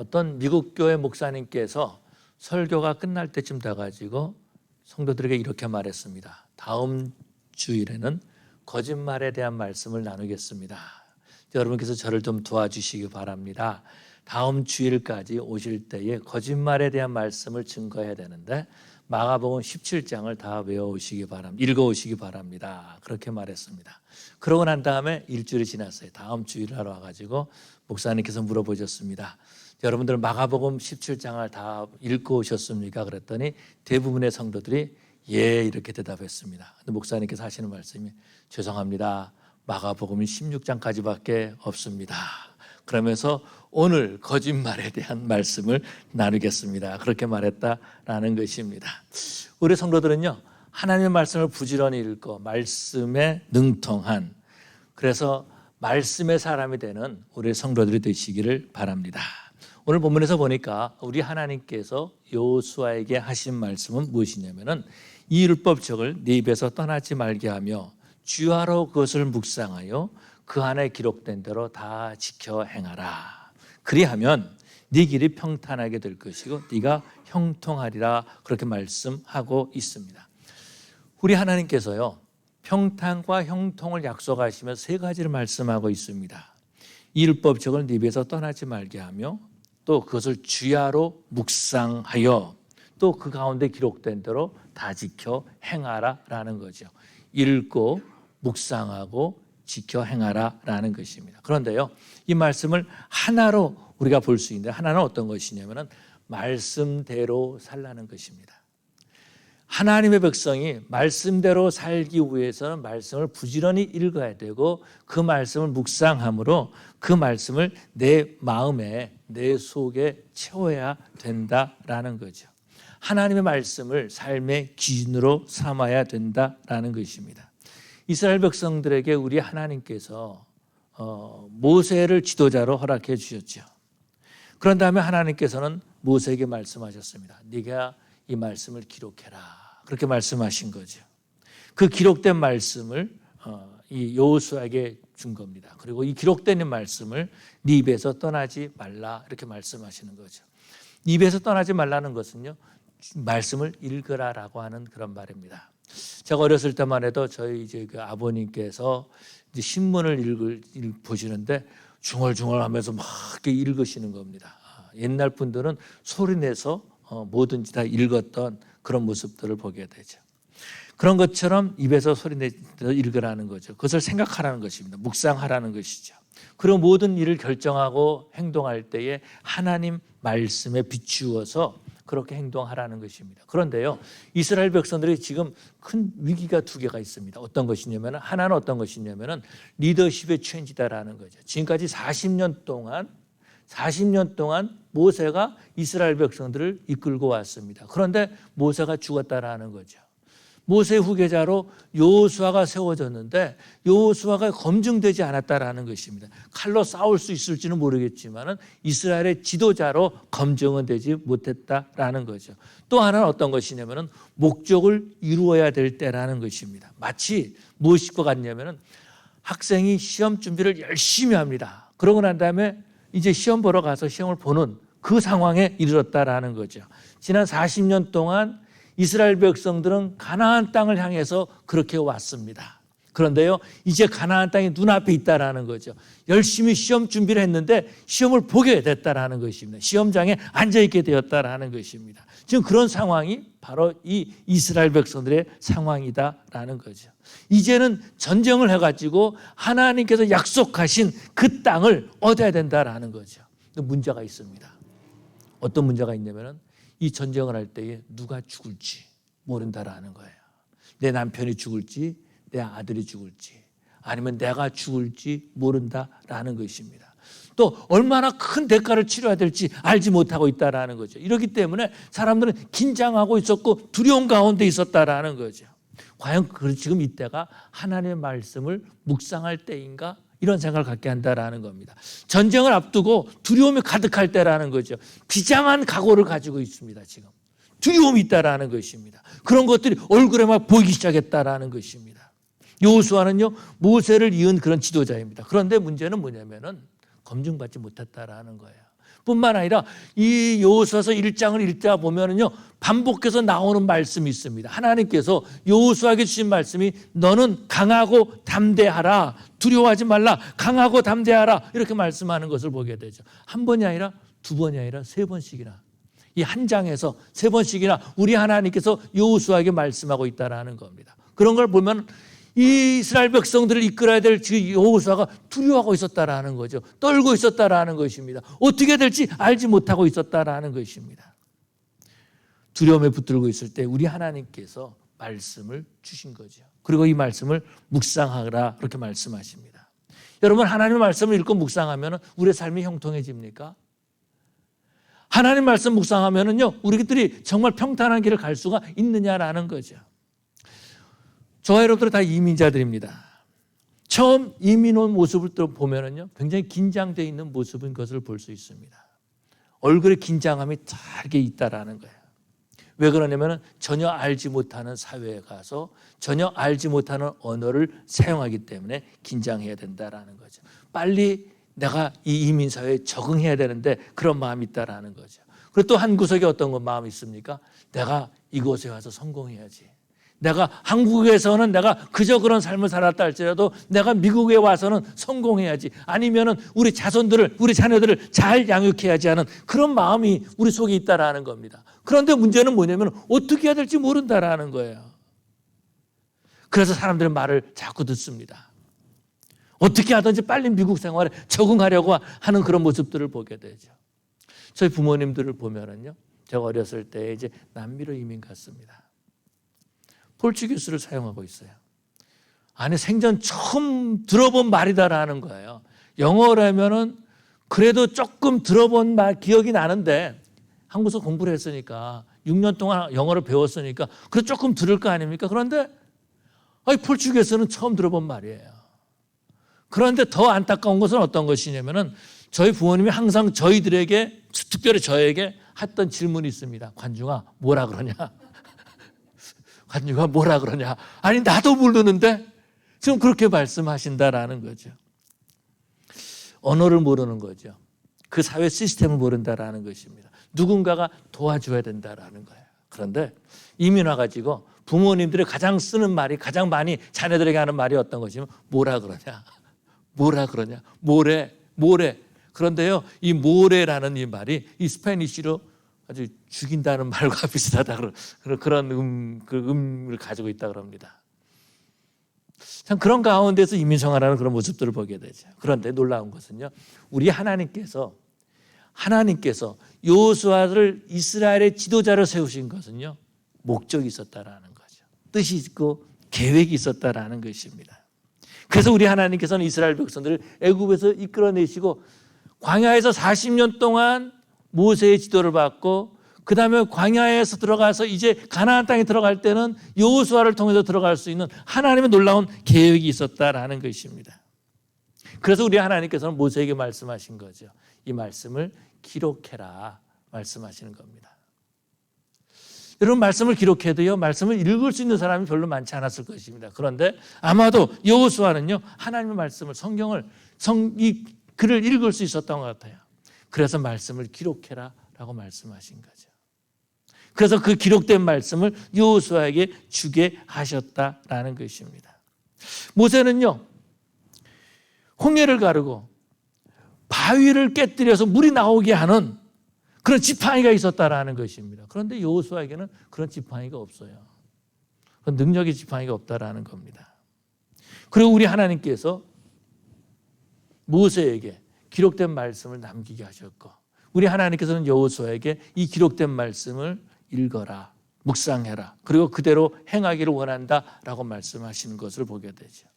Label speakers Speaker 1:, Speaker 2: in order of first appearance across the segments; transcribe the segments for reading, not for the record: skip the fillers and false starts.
Speaker 1: 어떤 미국 교회 목사님께서 설교가 끝날 때쯤 돼가지고 성도들에게 이렇게 말했습니다. 다음 주일에는 거짓말에 대한 말씀을 나누겠습니다. 여러분께서 저를 좀 도와주시기 바랍니다. 다음 주일까지 오실 때에 거짓말에 대한 말씀을 증거해야 되는데 마가복음 17장을 다 외워오시기 바랍니다. 읽어오시기 바랍니다. 그렇게 말했습니다. 그러고 난 다음에 일주일이 지났어요. 다음 주일 하러 와가지고 목사님께서 물어보셨습니다. 여러분들 마가복음 17장을 다 읽고 오셨습니까? 그랬더니 대부분의 성도들이 예 이렇게 대답했습니다. 근데 목사님께서 하시는 말씀이 죄송합니다. 마가복음이 16장까지밖에 없습니다. 그러면서 오늘 거짓말에 대한 말씀을 나누겠습니다. 그렇게 말했다라는 것입니다. 우리 성도들은요, 하나님의 말씀을 부지런히 읽고 말씀에 능통한, 그래서 말씀의 사람이 되는 우리 성도들이 되시기를 바랍니다. 오늘 본문에서 보니까 우리 하나님께서 여호수아에게 하신 말씀은 무엇이냐면은 이 율법책을 네 입에서 떠나지 말게 하며 주야로 그것을 묵상하여 그 안에 기록된 대로 다 지켜 행하라. 그리하면 네 길이 평탄하게 될 것이고 네가 형통하리라. 그렇게 말씀하고 있습니다. 우리 하나님께서요, 평탄과 형통을 약속하시며 세 가지를 말씀하고 있습니다. 이 율법책을 네 입에서 떠나지 말게 하며 또 그것을 주야로 묵상하여 또 그 가운데 기록된 대로 다 지켜 행하라라는 거죠. 읽고 묵상하고 지켜 행하라라는 것입니다. 그런데요, 이 말씀을 하나로 우리가 볼 수 있는데 하나는 어떤 것이냐면은 말씀대로 살라는 것입니다. 하나님의 백성이 말씀대로 살기 위해서는 말씀을 부지런히 읽어야 되고 그 말씀을 묵상함으로 그 말씀을 내 마음에 내 속에 채워야 된다라는 거죠. 하나님의 말씀을 삶의 기준으로 삼아야 된다라는 것입니다. 이스라엘 백성들에게 우리 하나님께서 모세를 지도자로 허락해 주셨죠. 그런 다음에 하나님께서는 모세에게 말씀하셨습니다. 네가 이 말씀을 기록해라. 그렇게 말씀하신 거죠. 그 기록된 말씀을 이 여호수아에게 준 겁니다. 그리고 이 기록된 말씀을 네 입에서 떠나지 말라. 이렇게 말씀하시는 거죠. 네 입에서 떠나지 말라는 것은요, 말씀을 읽으라라고 하는 그런 말입니다. 제가 어렸을 때만 해도 저희 이제 그 아버님께서 이제 신문을 보시는데 중얼중얼하면서 막 이렇게 읽으시는 겁니다. 옛날 분들은 소리내서 뭐든지 다 읽었던 그런 모습들을 보게 되죠. 그런 것처럼 입에서 소리내서 읽으라는 거죠. 그것을 생각하라는 것입니다. 묵상하라는 것이죠. 그리고 모든 일을 결정하고 행동할 때에 하나님 말씀에 비추어서 그렇게 행동하라는 것입니다. 그런데요, 이스라엘 백성들이 지금 큰 위기가 두 개가 있습니다. 어떤 것이냐면 하나는 어떤 것이냐면은 리더십의 체인지다라는 거죠. 지금까지 40년 동안 모세가 이스라엘 백성들을 이끌고 왔습니다. 그런데 모세가 죽었다라는 거죠. 모세의 후계자로 여호수아가 세워졌는데 여호수아가 검증되지 않았다라는 것입니다. 칼로 싸울 수 있을지는 모르겠지만 이스라엘의 지도자로 검증은 되지 못했다라는 거죠. 또 하나는 어떤 것이냐면 목적을 이루어야 될 때라는 것입니다. 마치 무엇일 것 같냐면 학생이 시험 준비를 열심히 합니다. 그러고 난 다음에 이제 시험 보러 가서 시험을 보는 그 상황에 이르렀다라는 거죠. 지난 40년 동안 이스라엘 백성들은 가나안 땅을 향해서 그렇게 왔습니다. 그런데요, 이제 가나안 땅이 눈앞에 있다라는 거죠. 열심히 시험 준비를 했는데 시험을 보게 됐다라는 것입니다. 시험장에 앉아있게 되었다라는 것입니다. 지금 그런 상황이 바로 이 이스라엘 백성들의 상황이다라는 거죠. 이제는 전쟁을 해가지고 하나님께서 약속하신 그 땅을 얻어야 된다라는 거죠. 근데 문제가 있습니다. 어떤 문제가 있냐면은 이 전쟁을 할 때에 누가 죽을지 모른다라는 거예요. 내 남편이 죽을지 내 아들이 죽을지 아니면 내가 죽을지 모른다라는 것입니다. 또 얼마나 큰 대가를 치러야 될지 알지 못하고 있다라는 거죠. 이렇기 때문에 사람들은 긴장하고 있었고 두려움 가운데 있었다라는 거죠. 과연 지금 이때가 하나님의 말씀을 묵상할 때인가? 이런 생각을 갖게 한다라는 겁니다. 전쟁을 앞두고 두려움이 가득할 때라는 거죠. 비장한 각오를 가지고 있습니다. 지금 두려움이 있다라는 것입니다. 그런 것들이 얼굴에 막 보이기 시작했다라는 것입니다. 여호수아는요, 모세를 이은 그런 지도자입니다. 그런데 문제는 뭐냐면은 검증받지 못했다라는 거예요. 뿐만 아니라 이 여호수아서 1장을 읽다 보면은요, 반복해서 나오는 말씀이 있습니다. 하나님께서 여호수아에게 주신 말씀이 너는 강하고 담대하라, 두려워하지 말라, 강하고 담대하라, 이렇게 말씀하는 것을 보게 되죠. 한 번이 아니라 두 번이 아니라 세 번씩이나, 이 한 장에서 세 번씩이나 우리 하나님께서 여호수아에게 말씀하고 있다라는 겁니다. 그런 걸 보면 이 이스라엘 백성들을 이끌어야 될 여호수아가 두려워하고 있었다라는 거죠. 떨고 있었다라는 것입니다. 어떻게 될지 알지 못하고 있었다라는 것입니다. 두려움에 붙들고 있을 때 우리 하나님께서 말씀을 주신 거죠. 그리고 이 말씀을 묵상하라, 그렇게 말씀하십니다. 여러분, 하나님의 말씀을 읽고 묵상하면 우리의 삶이 형통해집니까? 하나님 말씀 묵상하면은요, 우리들이 정말 평탄한 길을 갈 수가 있느냐라는 거죠. 저와 여러분들은 다 이민자들입니다. 처음 이민 온 모습을 또 보면은요, 굉장히 긴장되어 있는 모습인 것을 볼 수 있습니다. 얼굴에 긴장감이 다르게 있다라는 거예요. 왜 그러냐면은 전혀 알지 못하는 사회에 가서 전혀 알지 못하는 언어를 사용하기 때문에 긴장해야 된다라는 거죠. 빨리 내가 이 이민 사회에 적응해야 되는데 그런 마음이 있다라는 거죠. 그리고 또 한 구석에 어떤 마음이 있습니까? 내가 이곳에 와서 성공해야지. 내가 한국에서는 내가 그저 그런 삶을 살았다 할지라도 내가 미국에 와서는 성공해야지. 아니면은 우리 자손들을, 우리 자녀들을 잘 양육해야지 하는 그런 마음이 우리 속에 있다라는 겁니다. 그런데 문제는 뭐냐면 어떻게 해야 될지 모른다라는 거예요. 그래서 사람들의 말을 자꾸 듣습니다. 어떻게 하든지 빨리 미국 생활에 적응하려고 하는 그런 모습들을 보게 되죠. 저희 부모님들을 보면은요, 제가 어렸을 때 이제 남미로 이민 갔습니다. 포르투기스를 사용하고 있어요. 아니, 생전 처음 들어본 말이다라는 거예요. 영어라면은 그래도 조금 들어본 말 기억이 나는데 한국에서 공부를 했으니까 6년 동안 영어를 배웠으니까 그래도 조금 들을 거 아닙니까? 그런데 포르투기스는 처음 들어본 말이에요. 그런데 더 안타까운 것은 어떤 것이냐면은 저희 부모님이 항상 저희들에게, 특별히 저에게 했던 질문이 있습니다. 관중아, 뭐라 그러냐? 관중아, 뭐라 그러냐? 아니, 나도 모르는데 지금 그렇게 말씀하신다라는 거죠. 언어를 모르는 거죠. 그 사회 시스템을 모른다라는 것입니다. 누군가가 도와줘야 된다라는 거예요. 그런데 이민 와가지고 부모님들이 가장 쓰는 말이, 가장 많이 자녀들에게 하는 말이 어떤 것이면 뭐라 그러냐? 뭐라 그러냐? 모래. 그런데요, 이 모래라는 이 말이 이 스페니쉬로 아주 죽인다는 말과 비슷하다, 그런 음을 가지고 있다 그럽니다. 참 그런 가운데서 이민 생활하는 그런 모습들을 보게 되죠. 그런데 놀라운 것은요, 우리 하나님께서 여호수아를 이스라엘의 지도자로 세우신 것은요, 목적이 있었다라는 거죠. 뜻이 있고 계획이 있었다라는 것입니다. 그래서 우리 하나님께서는 이스라엘 백성들을 애굽에서 이끌어내시고 광야에서 40년 동안 모세의 지도를 받고 그 다음에 광야에서 들어가서 이제 가나안 땅에 들어갈 때는 여호수아를 통해서 들어갈 수 있는 하나님의 놀라운 계획이 있었다라는 것입니다. 그래서 우리 하나님께서는 모세에게 말씀하신 거죠. 이 말씀을 기록해라 말씀하시는 겁니다. 여러분, 말씀을 기록해도요, 말씀을 읽을 수 있는 사람이 별로 많지 않았을 것입니다. 그런데 아마도 여호수아는요, 하나님의 말씀을, 이 글을 읽을 수 있었던 것 같아요. 그래서 말씀을 기록해라 라고 말씀하신 거죠. 그래서 그 기록된 말씀을 여호수아에게 주게 하셨다라는 것입니다. 모세는요, 홍해를 가르고 바위를 깨뜨려서 물이 나오게 하는 그런 지팡이가 있었다라는 것입니다. 그런데 여호수아에게는 그런 지팡이가 없어요. 그런 능력의 지팡이가 없다라는 겁니다. 그리고 우리 하나님께서 모세에게 기록된 말씀을 남기게 하셨고, 우리 하나님께서는 여호수아에게 이 기록된 말씀을 읽어라, 묵상해라, 그리고 그대로 행하기를 원한다라고 말씀하시는 것을 보게 되죠.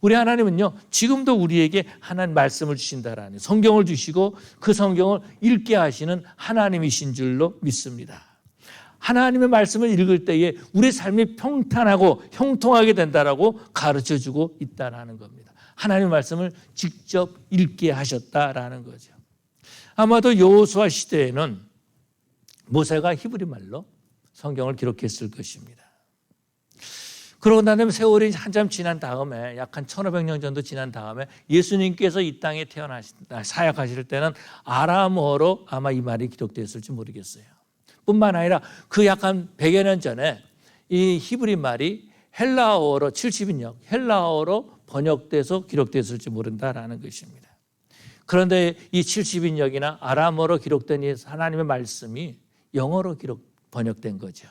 Speaker 1: 우리 하나님은요, 지금도 우리에게 하나님 말씀을 주신다라는, 성경을 주시고 그 성경을 읽게 하시는 하나님이신 줄로 믿습니다. 하나님의 말씀을 읽을 때에 우리 삶이 평탄하고 형통하게 된다라고 가르쳐주고 있다라는 겁니다. 하나님의 말씀을 직접 읽게 하셨다라는 거죠. 아마도 여호수아 시대에는 모세가 히브리 말로 성경을 기록했을 것입니다. 그러고 난 다음에 세월이 한참 지난 다음에 약 한 1500년 정도 지난 다음에 예수님께서 이 땅에 사역하실 때는 아람어로 아마 이 말이 기록되었을지 모르겠어요. 뿐만 아니라 그 약 한 100여 년 전에 이 히브리 말이 헬라어로 70인역 헬라어로 번역돼서 기록됐을지 모른다라는 것입니다. 그런데 이 70인역이나 아람어로 기록된 이 하나님의 말씀이 영어로 번역된 거죠.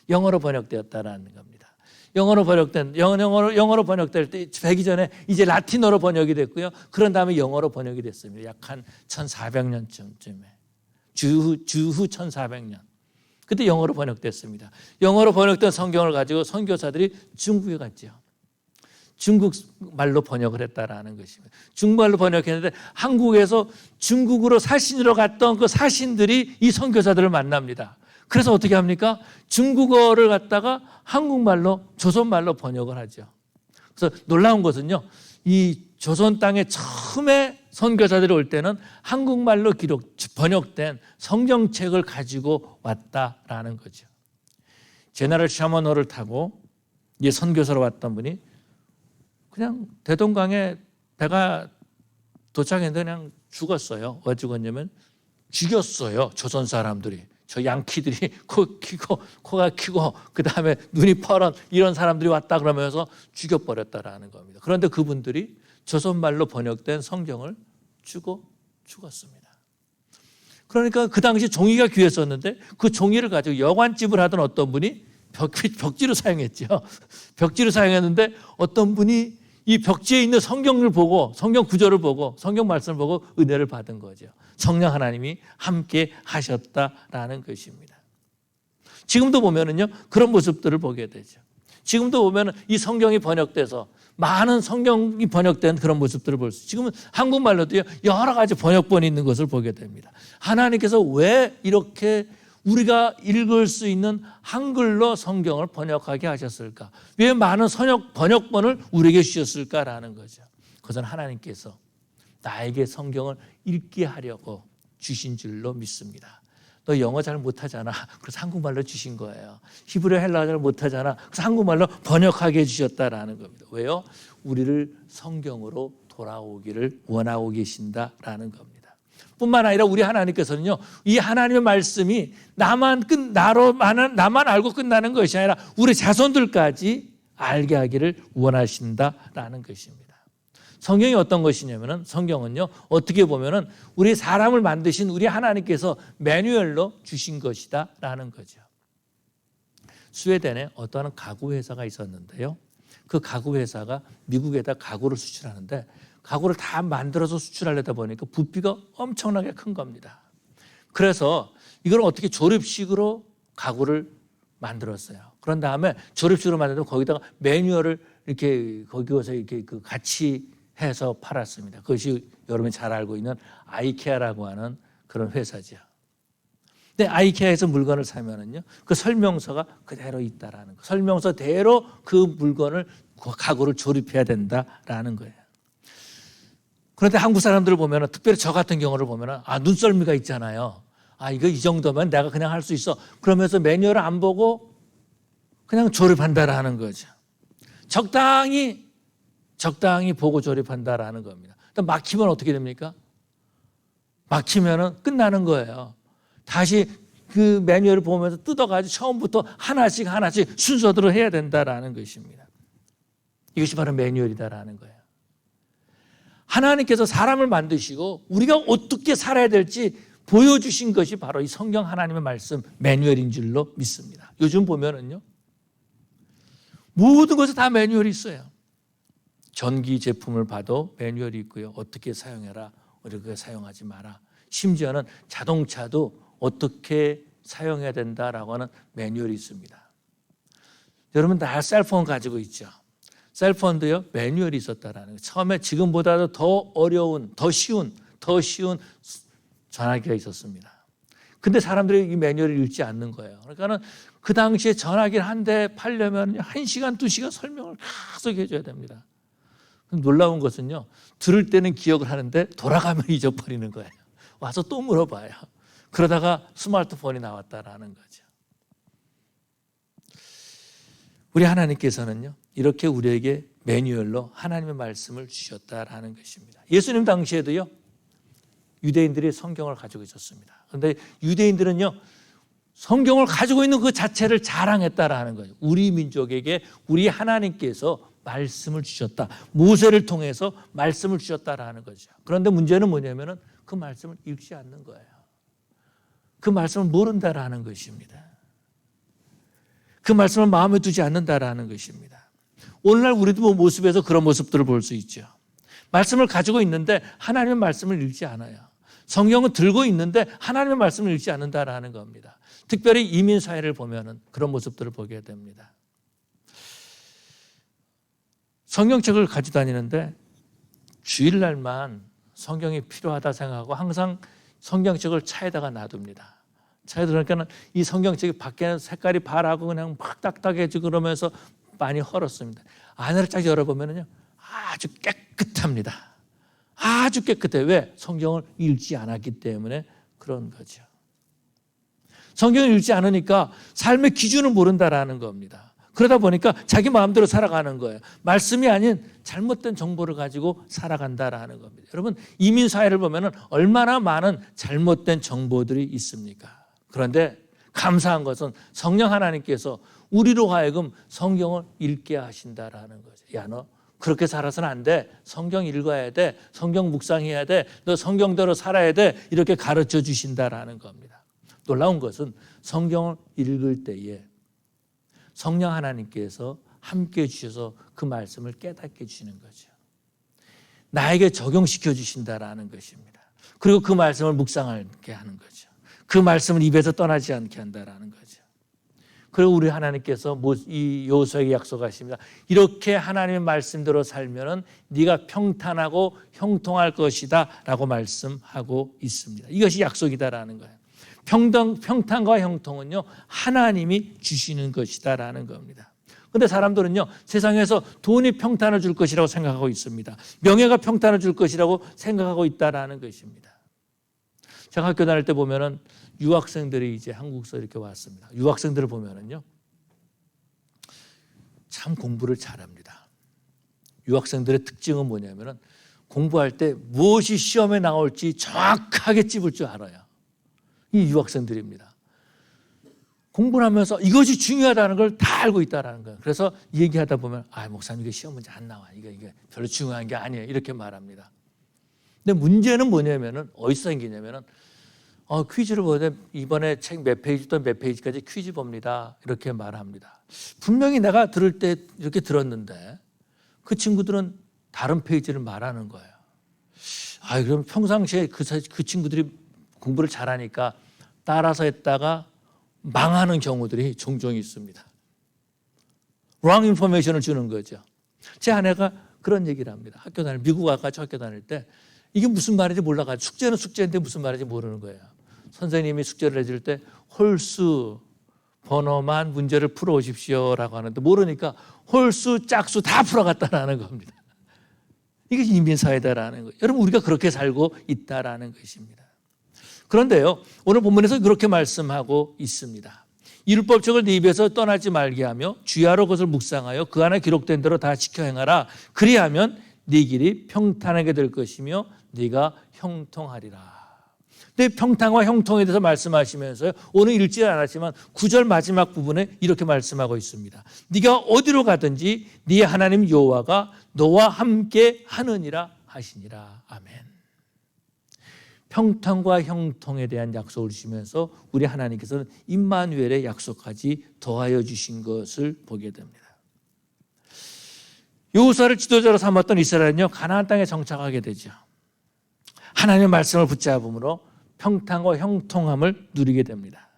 Speaker 1: 영어로 번역되었다라는 겁니다. 영어로 번역될 때 되기 전에 이제 라틴어로 번역이 됐고요. 그런 다음에 영어로 번역이 됐습니다. 약 한 1400년쯤에 주후 1400년. 그때 영어로 번역됐습니다. 영어로 번역된 성경을 가지고 선교사들이 중국에 갔죠. 중국말로 번역을 했다라는 것입니다. 중국말로 번역했는데 한국에서 중국으로 사신으로 갔던 그 사신들이 이 선교사들을 만납니다. 그래서 어떻게 합니까? 중국어를 갖다가 한국말로 조선말로 번역을 하죠. 그래서 놀라운 것은요, 이 조선 땅에 처음에 선교사들이 올 때는 한국말로 번역된 성경책을 가지고 왔다라는 거죠. 제너럴 샤머너를 타고 이 선교사로 왔던 분이 그냥 대동강에 배가 도착했는데 그냥 죽었어요. 왜 죽었냐면 죽였어요. 조선 사람들이. 저 양키들이 코가 키고 그다음에 눈이 퍼런 이런 사람들이 왔다 그러면서 죽여버렸다라는 겁니다. 그런데 그분들이 조선말로 번역된 성경을 주고 죽었습니다. 그러니까 그 당시 종이가 귀했었는데 그 종이를 가지고 여관집을 하던 어떤 분이 벽지로 사용했죠. 벽지로 사용했는데 어떤 분이 이 벽지에 있는 성경을 보고 성경 구절을 보고 성경 말씀을 보고 은혜를 받은 거죠. 성령 하나님이 함께 하셨다라는 것입니다. 지금도 보면은요 그런 모습들을 보게 되죠. 지금도 보면은 이 성경이 번역돼서 많은 성경이 번역된 그런 모습들을 볼 수 있어요. 지금은 한국말로도요 여러 가지 번역본이 있는 것을 보게 됩니다. 하나님께서 왜 이렇게 우리가 읽을 수 있는 한글로 성경을 번역하게 하셨을까? 왜 많은 번역본을 우리에게 주셨을까라는 거죠. 그것은 하나님께서 나에게 성경을 읽게 하려고 주신 줄로 믿습니다. 너 영어 잘 못하잖아. 그래서 한국말로 주신 거예요. 히브리 헬라어 잘 못하잖아. 그래서 한국말로 번역하게 해주셨다라는 겁니다. 왜요? 우리를 성경으로 돌아오기를 원하고 계신다라는 겁니다. 뿐만 아니라 우리 하나님께서는요, 이 하나님의 말씀이 나만 알고 끝나는 것이 아니라 우리 자손들까지 알게 하기를 원하신다라는 것입니다. 성경이 어떤 것이냐면은 성경은요, 어떻게 보면은 우리 사람을 만드신 우리 하나님께서 매뉴얼로 주신 것이다라는 거죠. 스웨덴에 어떠한 가구 회사가 있었는데요. 그 가구 회사가 미국에다 가구를 수출하는데 가구를 다 만들어서 수출하려다 보니까 부피가 엄청나게 큰 겁니다. 그래서 이걸 어떻게 조립식으로 가구를 만들었어요. 그런 다음에 조립식으로 만들면 거기다가 매뉴얼을 이렇게 거기서 이렇게 같이 해서 팔았습니다. 그것이 여러분이 잘 알고 있는 아이케아라고 하는 그런 회사죠. 근데 아이케아에서 물건을 사면은요, 그 설명서가 그대로 있다라는 거. 설명서대로 그 물건을 가구를 조립해야 된다라는 거예요. 그런데 한국 사람들을 보면은 특별히 저 같은 경우를 보면은 눈썰미가 있잖아요. 이거 이 정도면 내가 그냥 할 수 있어. 그러면서 매뉴얼을 안 보고 그냥 조립한다라는 거죠. 적당히 보고 조립한다라는 겁니다. 막히면 어떻게 됩니까? 막히면은 끝나는 거예요. 다시 그 매뉴얼을 보면서 뜯어가지고 처음부터 하나씩 순서대로 해야 된다라는 것입니다. 이것이 바로 매뉴얼이다라는 거예요. 하나님께서 사람을 만드시고 우리가 어떻게 살아야 될지 보여주신 것이 바로 이 성경 하나님의 말씀 매뉴얼인 줄로 믿습니다. 요즘 보면은요, 모든 것에 다 매뉴얼이 있어요. 전기 제품을 봐도 매뉴얼이 있고요. 어떻게 사용해라, 어떻게 사용하지 마라. 심지어는 자동차도 어떻게 사용해야 된다라고 하는 매뉴얼이 있습니다. 여러분 다 셀폰 가지고 있죠. 셀폰도요 매뉴얼이 있었다라는 거예요. 처음에 지금보다도 더 어려운, 더 쉬운 전화기가 있었습니다. 근데 사람들이 이 매뉴얼을 읽지 않는 거예요. 그러니까는 그 당시에 전화기를 한 대 팔려면 1시간, 2시간 설명을 계속 해줘야 됩니다. 놀라운 것은요, 들을 때는 기억을 하는데 돌아가면 잊어버리는 거예요. 와서 또 물어봐요. 그러다가 스마트폰이 나왔다라는 거죠. 우리 하나님께서는요, 이렇게 우리에게 매뉴얼로 하나님의 말씀을 주셨다라는 것입니다. 예수님 당시에도요, 유대인들이 성경을 가지고 있었습니다. 그런데 유대인들은요, 성경을 가지고 있는 그 자체를 자랑했다라는 거예요. 우리 민족에게 우리 하나님께서 말씀을 주셨다. 모세를 통해서 말씀을 주셨다라는 거죠. 그런데 문제는 뭐냐면은 그 말씀을 읽지 않는 거예요. 그 말씀을 모른다라는 것입니다. 그 말씀을 마음에 두지 않는다라는 것입니다. 오늘날 우리도 모습에서 그런 모습들을 볼 수 있죠. 말씀을 가지고 있는데 하나님의 말씀을 읽지 않아요. 성경은 들고 있는데 하나님의 말씀을 읽지 않는다라는 겁니다. 특별히 이민 사회를 보면은 그런 모습들을 보게 됩니다. 성경책을 가지고 다니는데 주일날만 성경이 필요하다 생각하고 항상 성경책을 차에다가 놔둡니다. 차에 들어가니까 이 성경책이 밖에는 색깔이 바라고 그냥 막 딱딱해지고 그러면서 많이 헐었습니다. 안을 쫙 열어보면요, 아주 깨끗합니다. 아주 깨끗해요. 왜? 성경을 읽지 않았기 때문에 그런 거죠. 성경을 읽지 않으니까 삶의 기준을 모른다라는 겁니다. 그러다 보니까 자기 마음대로 살아가는 거예요. 말씀이 아닌 잘못된 정보를 가지고 살아간다라는 겁니다. 여러분, 이민사회를 보면 얼마나 많은 잘못된 정보들이 있습니까? 그런데 감사한 것은 성령 하나님께서 우리로 하여금 성경을 읽게 하신다라는 거죠. 야, 너 그렇게 살아서는 안 돼. 성경 읽어야 돼. 성경 묵상해야 돼. 너 성경대로 살아야 돼. 이렇게 가르쳐 주신다라는 겁니다. 놀라운 것은 성경을 읽을 때에 성령 하나님께서 함께 주셔서 그 말씀을 깨닫게 주시는 거죠. 나에게 적용시켜 주신다라는 것입니다. 그리고 그 말씀을 묵상하게 하는 거죠. 그 말씀을 입에서 떠나지 않게 한다라는 거죠. 그리고 우리 하나님께서 이 여호수아에게 약속하십니다. 이렇게 하나님의 말씀대로 살면은 네가 평탄하고 형통할 것이다 라고 말씀하고 있습니다. 이것이 약속이다라는 거예요. 평탄과 형통은요, 하나님이 주시는 것이다라는 겁니다. 그런데 사람들은요, 세상에서 돈이 평탄을 줄 것이라고 생각하고 있습니다. 명예가 평탄을 줄 것이라고 생각하고 있다라는 것입니다. 제가 학교 다닐 때 보면은 유학생들이 이제 한국서 이렇게 왔습니다. 유학생들을 보면은요, 참 공부를 잘합니다. 유학생들의 특징은 뭐냐면은 공부할 때 무엇이 시험에 나올지 정확하게 찝을 줄 알아요. 이 유학생들입니다. 공부를 하면서 이것이 중요하다는 걸 다 알고 있다는 거예요. 그래서 얘기하다 보면 목사님 이게 시험 문제 안 나와. 이게 별로 중요한 게 아니에요. 이렇게 말합니다. 근데 문제는 뭐냐면은 어디서 생기냐면은 퀴즈를 보는데 이번에 책 몇 페이지부터 몇 페이지까지 퀴즈 봅니다. 이렇게 말합니다. 분명히 내가 들을 때 이렇게 들었는데 그 친구들은 다른 페이지를 말하는 거예요. 그럼 평상시에 그 친구들이 공부를 잘하니까 따라서 했다가 망하는 경우들이 종종 있습니다. wrong information을 주는 거죠. 제 아내가 그런 얘기를 합니다. 미국 와가지고 학교 다닐 때 이게 무슨 말인지 몰라가지고 숙제는 숙제인데 무슨 말인지 모르는 거예요. 선생님이 숙제를 해줄 때 홀수 번호만 문제를 풀어오십시오라고 하는데 모르니까 홀수 짝수 다 풀어갔다라는 겁니다. 이게 인민사회다라는 거예요. 여러분, 우리가 그렇게 살고 있다라는 것입니다. 그런데요, 오늘 본문에서 그렇게 말씀하고 있습니다. 이 율법책을 네 입에서 떠나지 말게 하며 주야로 그것을 묵상하여 그 안에 기록된 대로 다 지켜 행하라. 그리하면 네 길이 평탄하게 될 것이며 네가 형통하리라. 네, 평탄과 형통에 대해서 말씀하시면서요, 오늘 읽지 않았지만 9절 마지막 부분에 이렇게 말씀하고 있습니다. 네가 어디로 가든지 네 하나님 여호와가 너와 함께 하느니라 하시니라. 아멘. 평탄과 형통에 대한 약속을 주시면서 우리 하나님께서는 임마누엘의 약속까지 더하여 주신 것을 보게 됩니다. 여호수아를 지도자로 삼았던 이스라엘은요, 가나안 땅에 정착하게 되죠. 하나님의 말씀을 붙잡음으로 평탄과 형통함을 누리게 됩니다.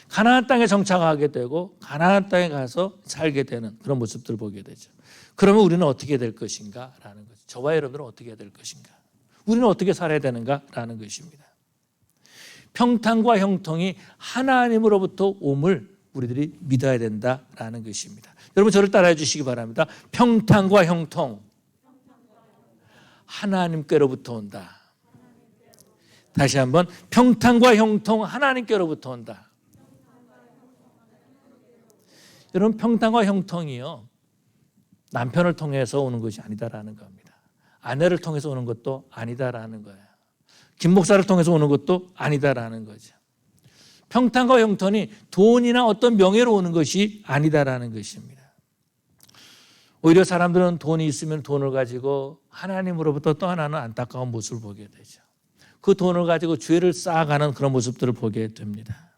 Speaker 1: 가나안 땅에 정착하게 되고 가나안 땅에 가서 살게 되는 그런 모습들을 보게 되죠. 그러면 우리는 어떻게 될 것인가? 라는 거죠. 저와 여러분들은 어떻게 될 것인가? 우리는 어떻게 살아야 되는가? 라는 것입니다. 평탄과 형통이 하나님으로부터 옴을 우리들이 믿어야 된다라는 것입니다. 여러분, 저를 따라해 주시기 바랍니다. 평탄과 형통, 하나님께로부터 온다. 다시 한번, 평탄과 형통, 하나님께로부터 온다. 여러분, 평탄과 형통이요, 남편을 통해서 오는 것이 아니다라는 겁니다. 아내를 통해서 오는 것도 아니다라는 거예요. 김 목사를 통해서 오는 것도 아니다라는 거죠. 평탄과 형통이 돈이나 어떤 명예로 오는 것이 아니다라는 것입니다. 오히려 사람들은 돈이 있으면 돈을 가지고 하나님으로부터 떠나는 안타까운 모습을 보게 되죠. 그 돈을 가지고 죄를 쌓아가는 그런 모습들을 보게 됩니다.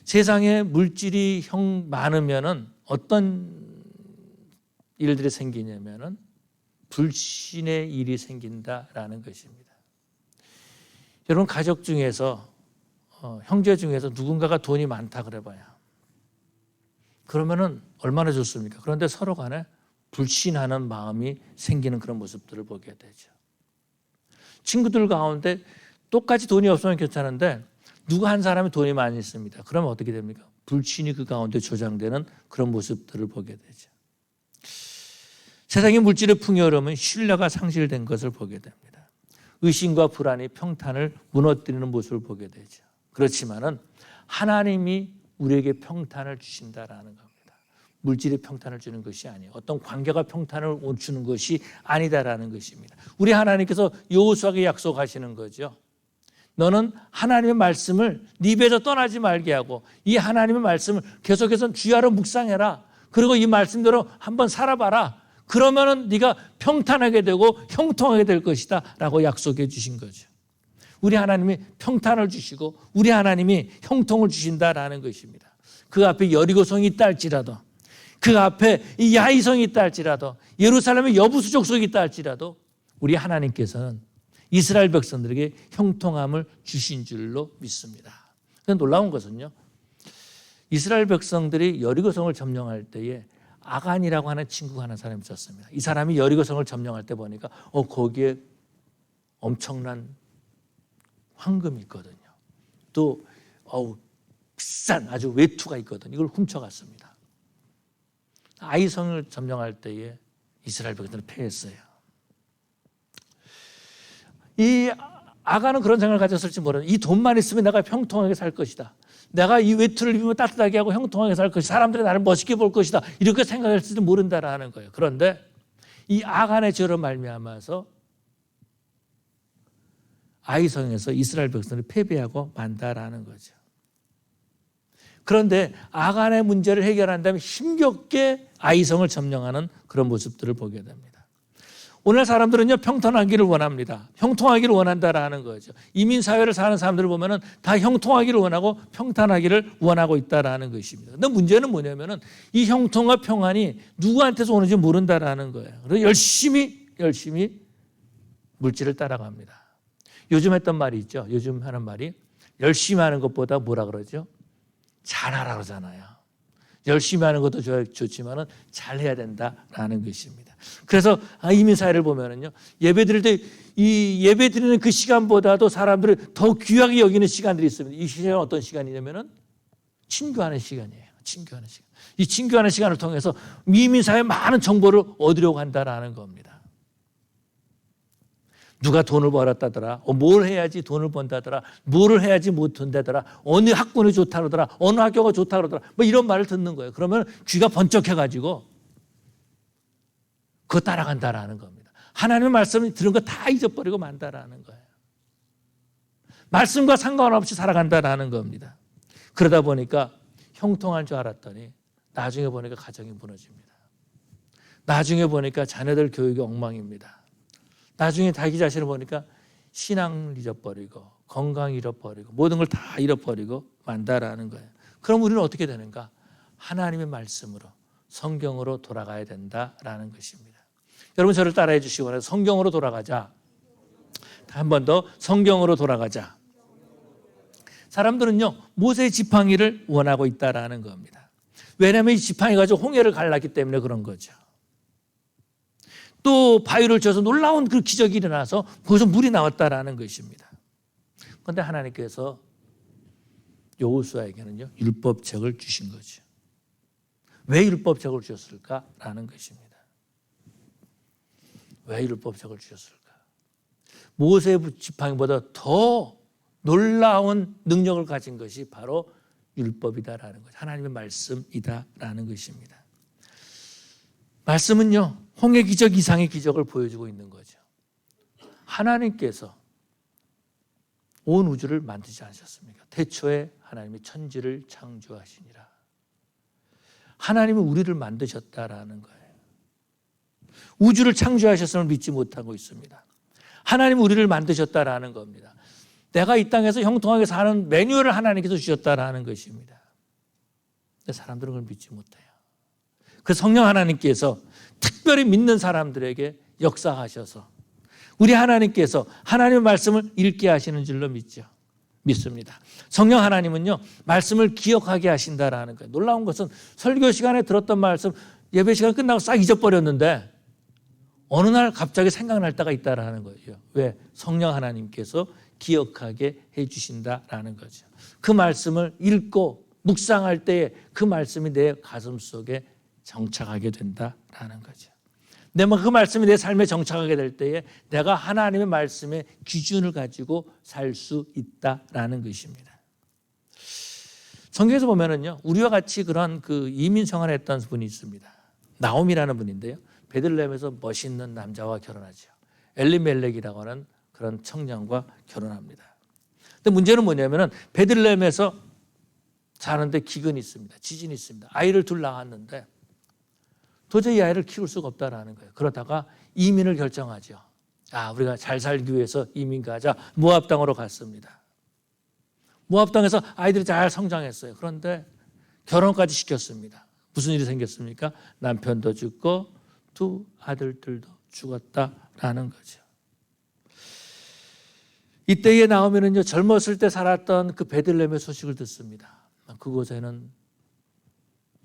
Speaker 1: 세상에 물질이 많으면은 어떤 일들이 생기냐면은 불신의 일이 생긴다라는 것입니다. 여러분, 가족 중에서 형제 중에서 누군가가 돈이 많다 그래봐요. 그러면은 얼마나 좋습니까? 그런데 서로 간에 불신하는 마음이 생기는 그런 모습들을 보게 되죠. 친구들 가운데 똑같이 돈이 없으면 괜찮은데 누구 한 사람이 돈이 많이 있습니다. 그러면 어떻게 됩니까? 불신이 그 가운데 조장되는 그런 모습들을 보게 되죠. 세상의 물질의 풍요로움은 신뢰가 상실된 것을 보게 됩니다. 의심과 불안이 평탄을 무너뜨리는 모습을 보게 되죠. 그렇지만은 하나님이 우리에게 평탄을 주신다라는 겁니다. 물질이 평탄을 주는 것이 아니에요. 어떤 관계가 평탄을 주는 것이 아니다라는 것입니다. 우리 하나님께서 여호수아에게 약속하시는 거죠. 너는 하나님의 말씀을 네 입에서 떠나지 말게 하고 이 하나님의 말씀을 계속해서 주야로 묵상해라. 그리고 이 말씀대로 한번 살아봐라. 그러면은 네가 평탄하게 되고 형통하게 될 것이다 라고 약속해 주신 거죠. 우리 하나님이 평탄을 주시고 우리 하나님이 형통을 주신다라는 것입니다. 그 앞에 여리고성이 있다 할지라도, 그 앞에 이 야이성이 있다 할지라도, 예루살렘의 여부수 족속이 있다 할지라도 우리 하나님께서는 이스라엘 백성들에게 형통함을 주신 줄로 믿습니다. 그런데 놀라운 것은요, 이스라엘 백성들이 여리고성을 점령할 때에 아간이라고 하는 친구가 하는 사람이 있었습니다. 이 사람이 여리고성을 점령할 때 보니까 거기에 엄청난 황금이 있거든요. 또 비싼 아주 외투가 있거든요. 이걸 훔쳐갔습니다. 아이성을 점령할 때에 이스라엘 백성들은 패했어요. 이 아간은 그런 생각을 가졌을지 모르는, 이 돈만 있으면 내가 형통하게 살 것이다. 내가 이 외투를 입으면 따뜻하게 하고 형통하게 살 것이다. 사람들이 나를 멋있게 볼 것이다. 이렇게 생각할지도 모른다라는 거예요. 그런데 이 아간의 죄로 말미암아서 아이성에서 이스라엘 백성을 패배하고 만다라는 거죠. 그런데 아간의 문제를 해결한 다음에 힘겹게 아이성을 점령하는 그런 모습들을 보게 됩니다. 오늘 사람들은요, 평탄하기를 원합니다. 형통하기를 원한다라는 거죠. 이민사회를 사는 사람들을 보면은 다 형통하기를 원하고 평탄하기를 원하고 있다라는 것입니다. 근데 문제는 뭐냐면은 이 형통과 평안이 누구한테서 오는지 모른다라는 거예요. 그래서 열심히 물질을 따라갑니다. 요즘 했던 말이 있죠. 요즘 하는 말이 열심히 하는 것보다 뭐라 그러죠? 잘하라 그러잖아요. 열심히 하는 것도 좋지만은 잘해야 된다라는 것입니다. 그래서 이민사회를 보면은요, 예배 드릴 때 이 예배 드리는 그 시간보다도 사람들을 더 귀하게 여기는 시간들이 있습니다. 이 시간은 어떤 시간이냐면은 친교하는 시간이에요. 친교하는 시간. 이 친교하는 시간을 통해서 이민사회에 많은 정보를 얻으려고 한다라는 겁니다. 누가 돈을 벌었다더라, 뭘 해야지 돈을 번다더라, 뭐를 해야지 못 된다더라, 어느 학군이 좋다 그러더라, 어느 학교가 좋다 그러더라, 뭐 이런 말을 듣는 거예요. 그러면 귀가 번쩍해가지고 그거 따라간다라는 겁니다. 하나님의 말씀을 들은 거 다 잊어버리고 만다라는 거예요. 말씀과 상관없이 살아간다라는 겁니다. 그러다 보니까 형통한 줄 알았더니 나중에 보니까 가정이 무너집니다. 나중에 보니까 자녀들 교육이 엉망입니다. 나중에 자기 자신을 보니까 신앙을 잊어버리고 건강 잃어버리고 모든 걸 다 잃어버리고 만다라는 거예요. 그럼 우리는 어떻게 되는가? 하나님의 말씀으로, 성경으로 돌아가야 된다라는 것입니다. 여러분, 저를 따라해 주시기 바랍니다. 성경으로 돌아가자. 한 번 더, 성경으로 돌아가자. 사람들은요, 모세의 지팡이를 원하고 있다라는 겁니다. 왜냐하면 이 지팡이 가지고 홍해를 갈랐기 때문에 그런 거죠. 또 바위를 쳐서 놀라운 그 기적이 일어나서 거기서 물이 나왔다라는 것입니다. 그런데 하나님께서 여호수아에게는요, 율법책을 주신 거죠. 왜 율법책을 주셨을까라는 것입니다. 왜 율법책을 주셨을까? 모세의 지팡이보다 더 놀라운 능력을 가진 것이 바로 율법이다라는 거죠. 하나님의 말씀이다라는 것입니다. 말씀은요, 홍해 기적 이상의 기적을 보여주고 있는 거죠. 하나님께서 온 우주를 만드지 않으셨습니까? 태초에 하나님이 천지를 창조하시니라. 하나님은 우리를 만드셨다라는 거예요. 우주를 창조하셨음을 믿지 못하고 있습니다. 하나님은 우리를 만드셨다라는 겁니다. 내가 이 땅에서 형통하게 사는 매뉴얼을 하나님께서 주셨다라는 것입니다. 근데 사람들은 그걸 믿지 못해요. 그 성령 하나님께서 특별히 믿는 사람들에게 역사하셔서 우리 하나님께서 하나님의 말씀을 읽게 하시는 줄로 믿습니다. 성령 하나님은요, 말씀을 기억하게 하신다라는 거예요. 놀라운 것은 설교 시간에 들었던 말씀 예배 시간 끝나고 싹 잊어버렸는데 어느 날 갑자기 생각날 때가 있다라는 거죠. 왜? 성령 하나님께서 기억하게 해주신다라는 거죠. 그 말씀을 읽고 묵상할 때에 그 말씀이 내 가슴 속에 정착하게 된다라는 거죠. 그 말씀이 내 삶에 정착하게 될 때에 내가 하나님의 말씀의 기준을 가지고 살 수 있다라는 것입니다. 성경에서 보면은요, 우리와 같이 그런 이민 생활을 했던 분이 있습니다. 나옴이라는 분인데요, 베들레헴에서 멋있는 남자와 결혼하죠. 엘리멜렉이라고 하는 그런 청년과 결혼합니다. 근데 문제는 뭐냐면은 베들레헴에서 사는데 기근이 있습니다. 지진이 있습니다. 아이를 둘 낳았는데 도저히 이 아이를 키울 수가 없다라는 거예요. 그러다가 이민을 결정하죠. 우리가 잘 살기 위해서 이민 가자. 모압 땅으로 갔습니다. 모압 땅에서 아이들이 잘 성장했어요. 그런데 결혼까지 시켰습니다. 무슨 일이 생겼습니까? 남편도 죽고 두 아들들도 죽었다라는 거죠. 이때에 나오면은요, 젊었을 때 살았던 그 베들레헴의 소식을 듣습니다. 그곳에는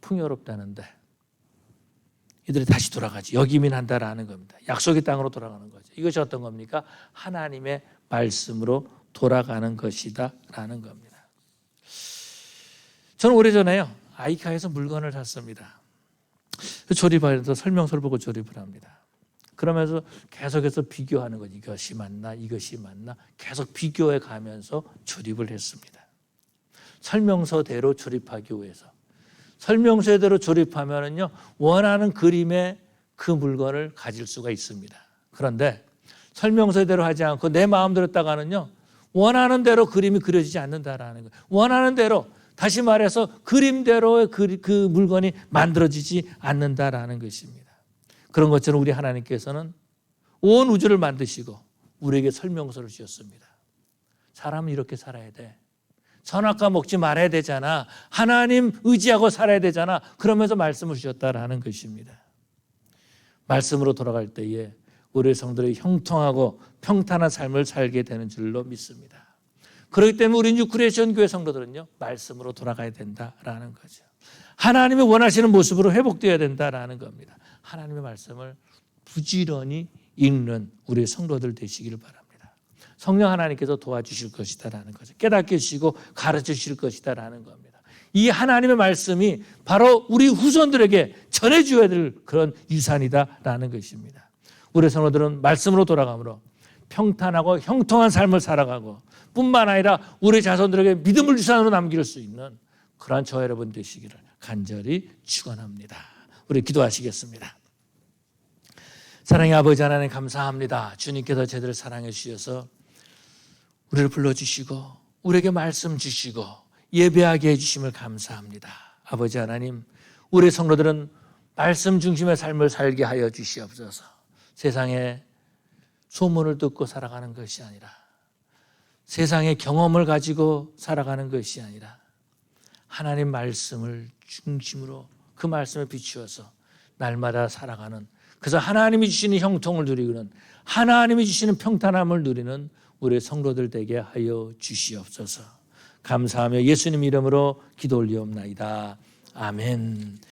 Speaker 1: 풍요롭다는데 이들이 다시 돌아가지, 역이민한다라는 겁니다. 약속의 땅으로 돌아가는 거죠. 이것이 어떤 겁니까? 하나님의 말씀으로 돌아가는 것이다라는 겁니다. 저는 오래전에요, 아이카에서 물건을 샀습니다. 조립하면서 설명서를 보고 조립을 합니다. 그러면서 계속해서 비교하는 거죠. 이것이 맞나, 이것이 맞나, 계속 비교해 가면서 조립을 했습니다. 설명서대로 조립하기 위해서. 설명서대로 조립하면은요, 원하는 그림의 그 물건을 가질 수가 있습니다. 그런데 설명서대로 하지 않고 내 마음대로 했다가는요, 원하는 대로 그림이 그려지지 않는다라는 거예요. 원하는 대로, 다시 말해서 그림대로의 그 물건이 만들어지지 않는다라는 것입니다. 그런 것처럼 우리 하나님께서는 온 우주를 만드시고 우리에게 설명서를 주셨습니다. 사람은 이렇게 살아야 돼. 선악과 먹지 말아야 되잖아. 하나님 의지하고 살아야 되잖아. 그러면서 말씀을 주셨다라는 것입니다. 말씀으로 돌아갈 때에 우리 성도들이 형통하고 평탄한 삶을 살게 되는 줄로 믿습니다. 그렇기 때문에 우리 뉴크리에이션 교회 성도들은요, 말씀으로 돌아가야 된다라는 거죠. 하나님이 원하시는 모습으로 회복되어야 된다라는 겁니다. 하나님의 말씀을 부지런히 읽는 우리 성도들 되시기를 바랍니다. 성령 하나님께서 도와주실 것이다라는 거죠. 깨닫게 해주시고 가르쳐 주실 것이다라는 겁니다. 이 하나님의 말씀이 바로 우리 후손들에게 전해줘야 될 그런 유산이다라는 것입니다. 우리 성도들은 말씀으로 돌아가므로 평탄하고 형통한 삶을 살아가고 뿐만 아니라 우리 자손들에게 믿음을 유산으로 남길 수 있는 그러한 저와 여러분 되시기를 간절히 축원합니다. 우리 기도하시겠습니다. 사랑의 아버지 하나님 감사합니다. 주님께서 저희들을 사랑해 주셔서 우리를 불러주시고 우리에게 말씀 주시고 예배하게 해주심을 감사합니다. 아버지 하나님, 우리 성도들은 말씀 중심의 삶을 살게 하여 주시옵소서. 세상에 소문을 듣고 살아가는 것이 아니라, 세상의 경험을 가지고 살아가는 것이 아니라 하나님 말씀을 중심으로 그 말씀에 비추어서 날마다 살아가는, 그래서 하나님이 주시는 형통을 누리는, 하나님이 주시는 평탄함을 누리는 우리 성도들 되게 하여 주시옵소서. 감사하며 예수님 이름으로 기도 올리옵나이다. 아멘.